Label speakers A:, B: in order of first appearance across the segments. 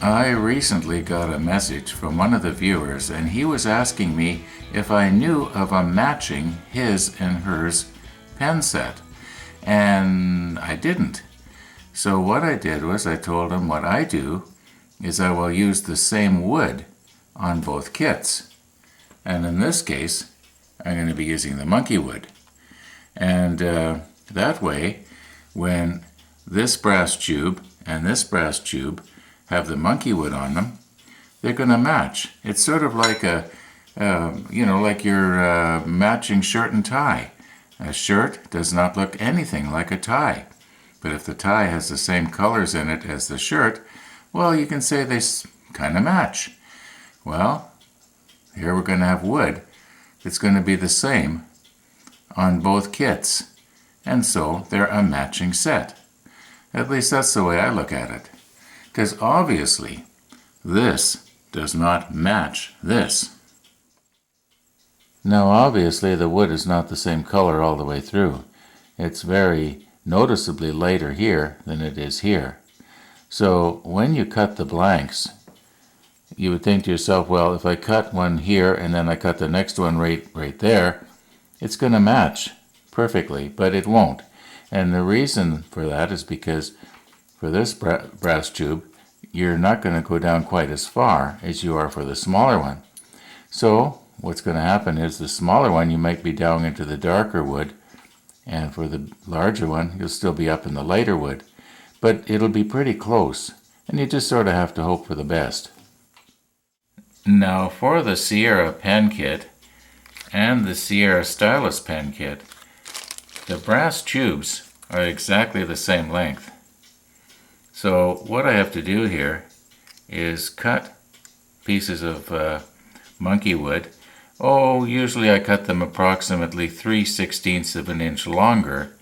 A: I recently got a message from one of the viewers, and he was asking me if I knew of a matching his and hers pen set, and I didn't. So what I did was I told him what I do is I will use the same wood on both kits. And in this case, I'm going to be using the monkey wood. And that way, when this brass tube and this brass tube have the monkey wood on them, they're going to match. It's sort of like like your matching shirt and tie. A shirt does not look anything like a tie. But if the tie has the same colors in it as the shirt, well, you can say they kind of match. Well, here we're going to have wood that's going to be the same on both kits. And so they're a matching set. At least that's the way I look at it. Because obviously, this does not match this. Now obviously the wood is not the same color all the way through. It's very noticeably lighter here than it is here. So when you cut the blanks, you would think to yourself, well, if I cut one here and then I cut the next one right there, it's going to match perfectly, but it won't. And the reason for that is because for this brass tube, you're not going to go down quite as far as you are for the smaller one. So what's going to happen is the smaller one, you might be down into the darker wood, and for the larger one, you'll still be up in the lighter wood. But it'll be pretty close, and you just sort of have to hope for the best. Now for the Sierra pen kit and the Sierra Stylus pen kit, the brass tubes are exactly the same length. So what I have to do here is cut pieces of monkey wood. Usually I cut them approximately 3/16 of an inch longer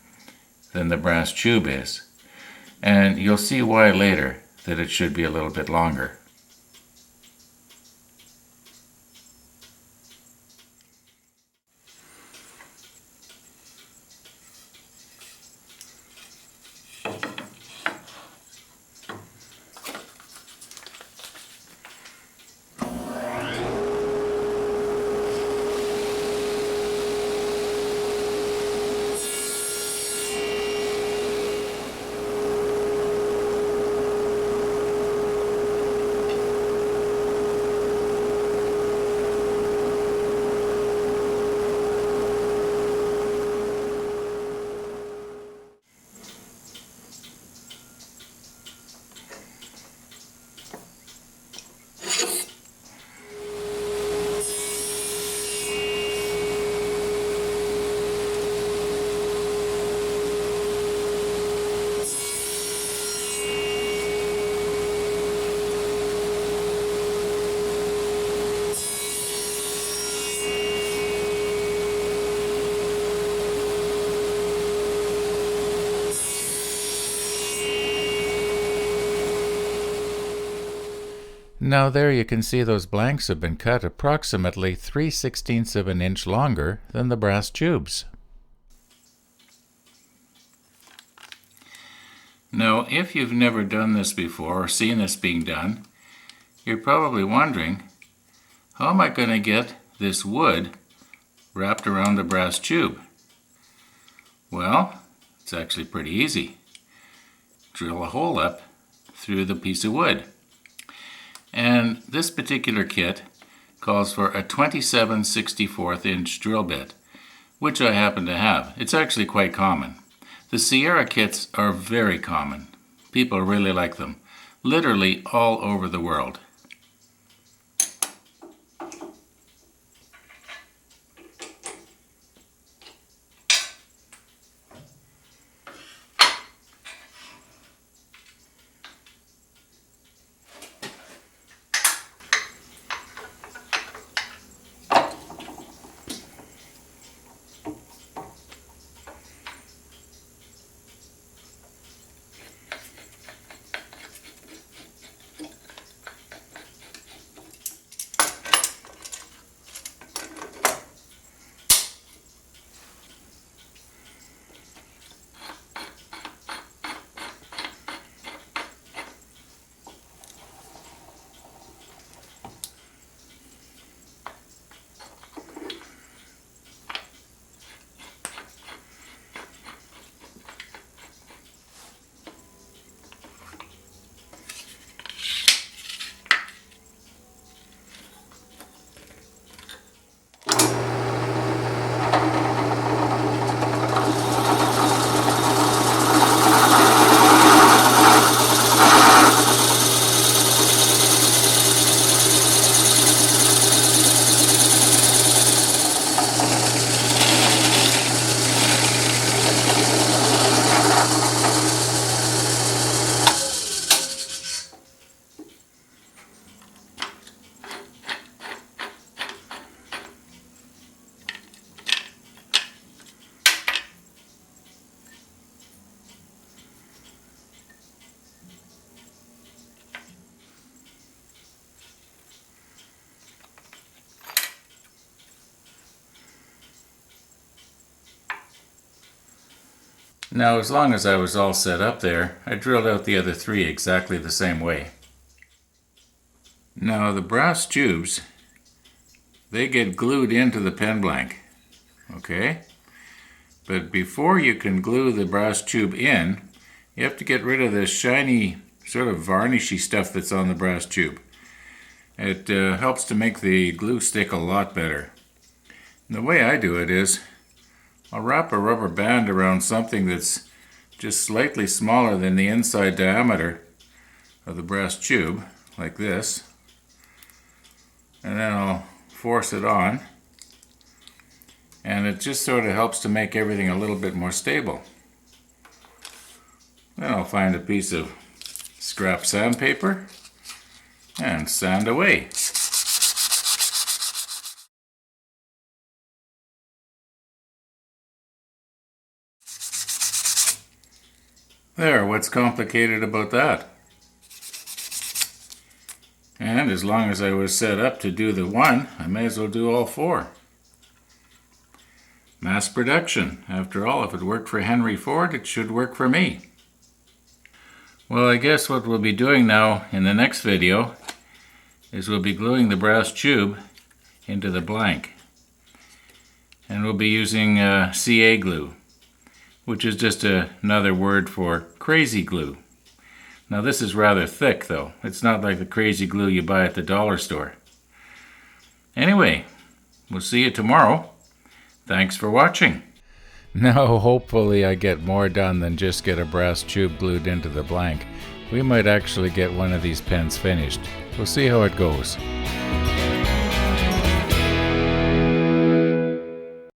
A: than the brass tube is. And you'll see why later that it should be a little bit longer. Now there you can see those blanks have been cut approximately 3/16 of an inch longer than the brass tubes. Now if you've never done this before or seen this being done, you're probably wondering, how am I going to get this wood wrapped around the brass tube? Well, it's actually pretty easy. Drill a hole up through the piece of wood. And this particular kit calls for a 27/64 inch drill bit, which I happen to have. It's actually quite common. The Sierra kits are very common. People really like them, literally all over the world. Now, as long as I was all set up there, I drilled out the other 3 exactly the same way. Now, the brass tubes, they get glued into the pen blank, okay? But before you can glue the brass tube in, you have to get rid of this shiny, sort of varnishy stuff that's on the brass tube. It helps to make the glue stick a lot better. And the way I do it is, I'll wrap a rubber band around something that's just slightly smaller than the inside diameter of the brass tube, like this. And then I'll force it on. And it just sort of helps to make everything a little bit more stable. Then I'll find a piece of scrap sandpaper and sand away. There, what's complicated about that? And as long as I was set up to do the 1, I may as well do all 4. Mass production. After all, if it worked for Henry Ford, it should work for me. Well, I guess what we'll be doing now in the next video is we'll be gluing the brass tube into the blank. And we'll be using CA glue, which is just another word for crazy glue. Now this is rather thick though. It's not like the crazy glue you buy at the dollar store. Anyway, we'll see you tomorrow. Thanks for watching. Now hopefully I get more done than just get a brass tube glued into the blank. We might actually get one of these pens finished. We'll see how it goes.